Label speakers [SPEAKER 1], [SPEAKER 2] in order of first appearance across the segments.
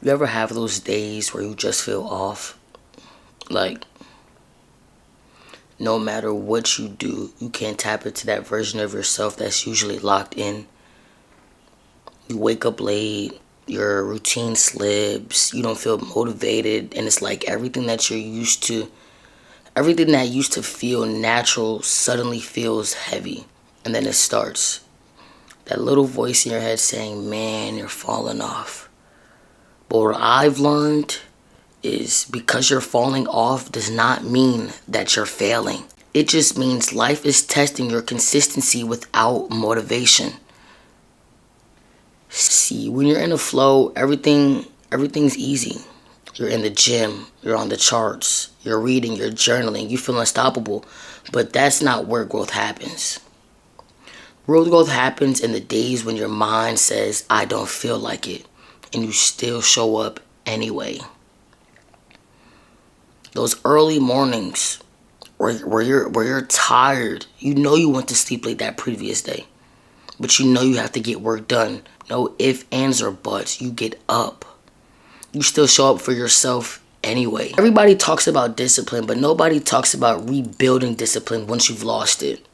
[SPEAKER 1] You ever have those days where you just feel off? Like, no matter what you do, you can't tap into that version of yourself that's usually locked in. You wake up late, your routine slips, you don't feel motivated, and it's like everything that used to feel natural suddenly feels heavy. And then it starts. That little voice in your head saying, man, you're falling off. But what I've learned is because you're falling off does not mean that you're failing. It just means life is testing your consistency without motivation. See, when you're in a flow, everything's easy. You're in the gym, you're on the charts, you're reading, you're journaling, you feel unstoppable. But that's not where growth happens. Real growth happens in the days when your mind says, I don't feel like it, and you still show up anyway. Those early mornings where you're tired, you know you went to sleep late that previous day, but you know you have to get work done. No ifs, ands, or buts. You get up. You still show up for yourself anyway. Everybody talks about discipline, but nobody talks about rebuilding discipline once you've lost it.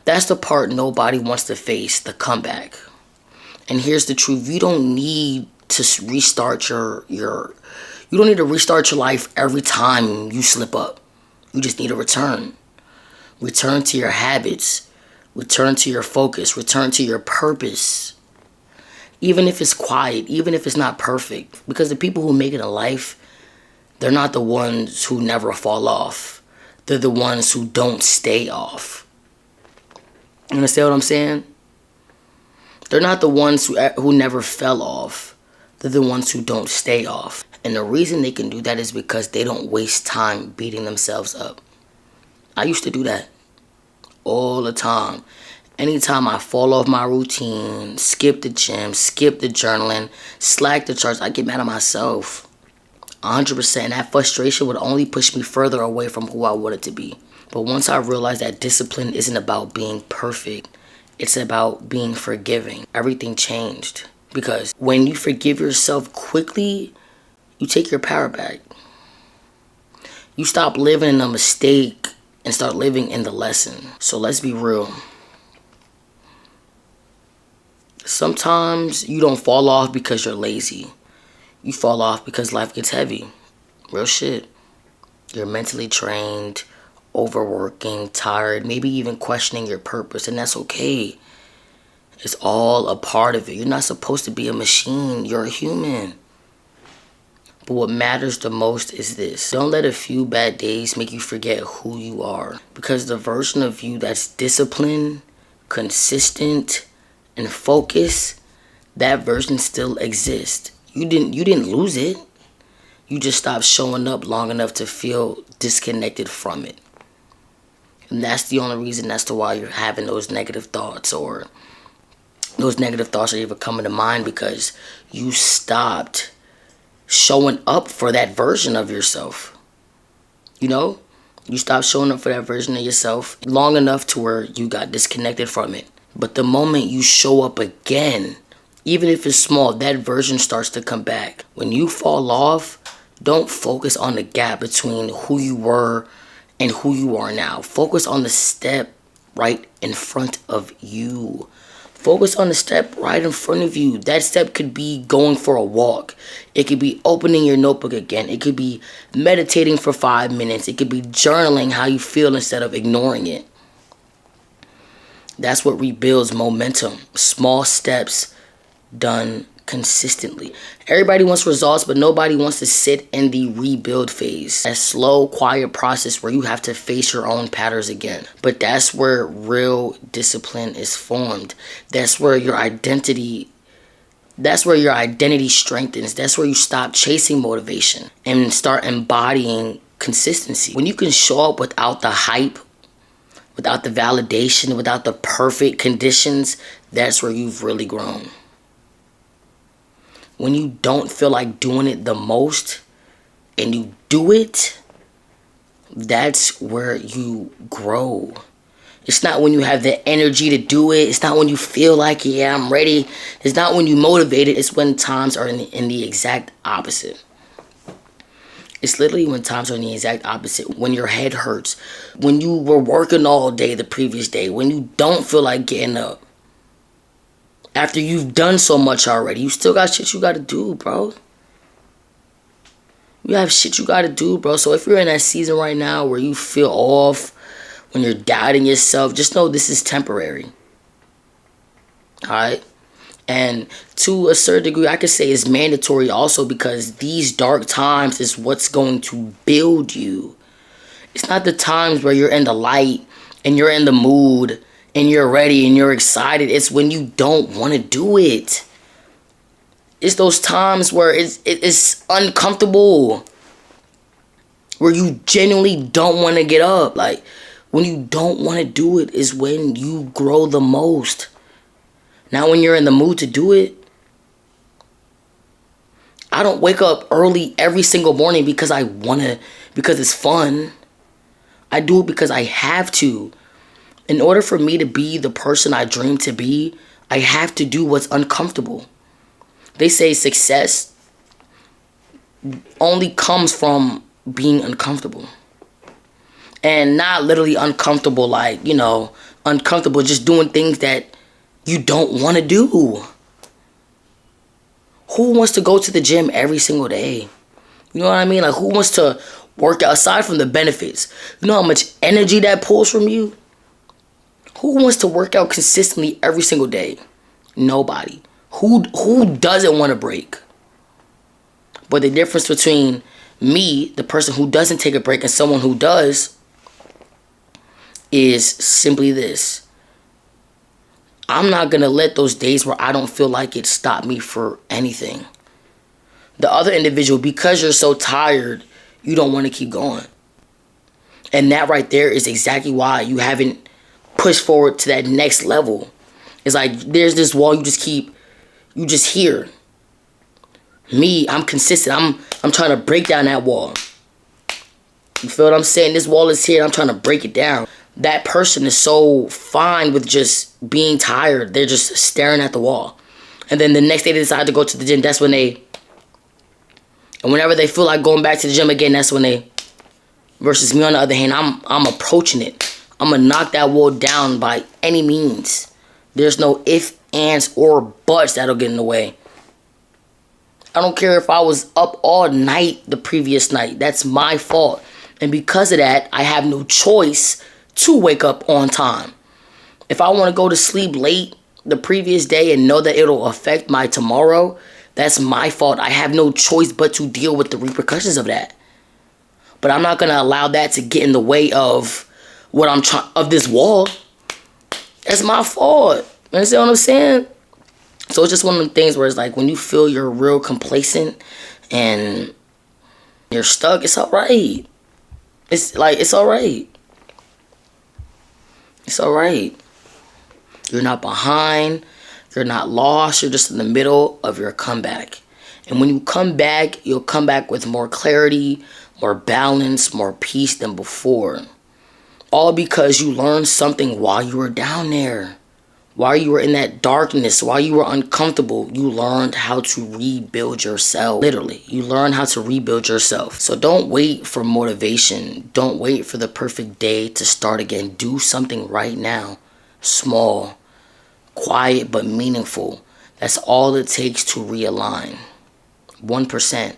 [SPEAKER 1] That's the part nobody wants to face, the comeback. And here's the truth. You don't need to restart you don't need to restart your life every time you slip up. You just need to return. Return to your habits. Return to your focus. Return to your purpose. Even if it's quiet, even if it's not perfect. Because the people who make it in life, they're not the ones who never fall off. They're the ones who don't stay off. You understand what I'm saying? They're not the ones who never fell off. They're the ones who don't stay off. And the reason they can do that is because they don't waste time beating themselves up. I used to do that all the time. Anytime I fall off my routine, skip the gym, skip the journaling, slack the charts, I get mad at myself. 100%. And that frustration would only push me further away from who I wanted to be. But once I realized that discipline isn't about being perfect, it's about being forgiving, everything changed. Because when you forgive yourself quickly, you take your power back. You stop living in a mistake and start living in the lesson. So let's be real. Sometimes you don't fall off because you're lazy. You fall off because life gets heavy. Real shit. You're mentally trained, overworking, tired, maybe even questioning your purpose, and that's okay. It's all a part of it. You're not supposed to be a machine. You're a human. But what matters the most is this. Don't let a few bad days make you forget who you are. Because the version of you that's disciplined, consistent, and focused, that version still exists. You didn't lose it. You just stopped showing up long enough to feel disconnected from it. And that's the only reason as to why you're having those negative thoughts, or those negative thoughts are even coming to mind because you stopped showing up for that version of yourself. You know? You stopped showing up for that version of yourself long enough to where you got disconnected from it. But the moment you show up again, even if it's small, that version starts to come back. When you fall off, don't focus on the gap between who you were and who you are now. Focus on the step right in front of you. Focus on the step right in front of you. That step could be going for a walk. It could be opening your notebook again. It could be meditating for 5 minutes. It could be journaling how you feel instead of ignoring it. That's what rebuilds momentum. Small steps done consistently. Everybody wants results, but nobody wants to sit in the rebuild phase. A slow, quiet process where you have to face your own patterns again. But that's where real discipline is formed. That's where your identity strengthens. That's where you stop chasing motivation and start embodying consistency. When you can show up without the hype, without the validation, without the perfect conditions, that's where you've really grown. When you don't feel like doing it the most and you do it, that's where you grow. It's not when you have the energy to do it. It's not when you feel like, yeah, I'm ready. It's not when you motivated. It's when times are in the exact opposite. It's literally when times are in the exact opposite. When your head hurts. When you were working all day the previous day. When you don't feel like getting up. After you've done so much already. You still got shit you got to do, bro. You have shit you got to do, bro. So if you're in that season right now where you feel off, when you're doubting yourself, just know this is temporary. Alright? And to a certain degree, I could say it's mandatory also, because these dark times is what's going to build you. It's not the times where you're in the light and you're in the mood and you're ready and you're excited. It's when you don't want to do it. It's those times where it's uncomfortable. Where you genuinely don't want to get up. Like, when you don't want to do it is when you grow the most. Not when you're in the mood to do it. I don't wake up early every single morning because I want to, because it's fun. I do it because I have to. In order for me to be the person I dream to be, I have to do what's uncomfortable. They say success only comes from being uncomfortable. And not literally uncomfortable like, uncomfortable just doing things that you don't want to do. Who wants to go to the gym every single day? You know what I mean? Like, who wants to work out aside from the benefits? You know how much energy that pulls from you? Who wants to work out consistently every single day? Nobody. Who doesn't want to break? But the difference between me, the person who doesn't take a break, and someone who does is simply this. I'm not going to let those days where I don't feel like it stop me for anything. The other individual, because you're so tired, you don't want to keep going. And that right there is exactly why you haven't pushed forward to that next level. It's like there's this wall you just hear. Me, I'm consistent. I'm trying to break down that wall. You feel what I'm saying? This wall is here and I'm trying to break it down. That person is so fine with just being tired. They're just staring at the wall. And then the next day they decide to go to the gym. And whenever they feel like going back to the gym again, that's when they... Versus me on the other hand, I'm approaching it. I'm going to knock that wall down by any means. There's no ifs, ands, or buts that'll get in the way. I don't care if I was up all night the previous night. That's my fault. And because of that, I have no choice to wake up on time. If I want to go to sleep late the previous day and know that it'll affect my tomorrow, that's my fault. I have no choice but to deal with the repercussions of that. But I'm not going to allow that to get in the way of what I'm trying, of this wall. That's my fault. You understand what I'm saying? So it's just one of them things where it's like when you feel you're real complacent and you're stuck, it's alright. It's alright. It's alright. You're not behind. You're not lost. You're just in the middle of your comeback. And when you come back, you'll come back with more clarity, more balance, more peace than before. All because you learned something while you were down there. While you were in that darkness, while you were uncomfortable, you learned how to rebuild yourself. Literally, you learn how to rebuild yourself. So don't wait for motivation. Don't wait for the perfect day to start again. Do something right now. Small, quiet, but meaningful. That's all it takes to realign. 1%.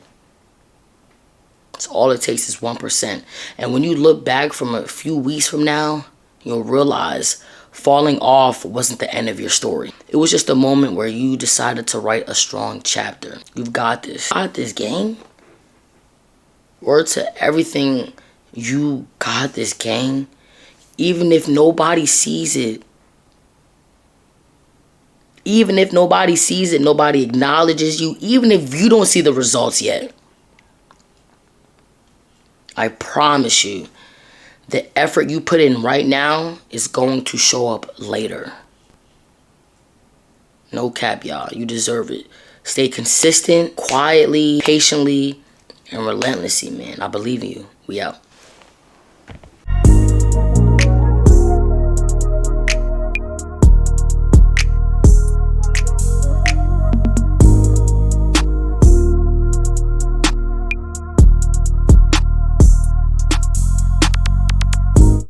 [SPEAKER 1] That's all it takes is 1%. And when you look back from a few weeks from now, you'll realize falling off wasn't the end of your story. It was just a moment where you decided to write a strong chapter. You've got this. Got this, gang. Word to everything. You got this, gang. Even if nobody sees it. Even if nobody sees it, nobody acknowledges you. Even if you don't see the results yet. I promise you. The effort you put in right now is going to show up later. No cap, y'all. You deserve it. Stay consistent, quietly, patiently, and relentlessly, man. I believe in you. We out.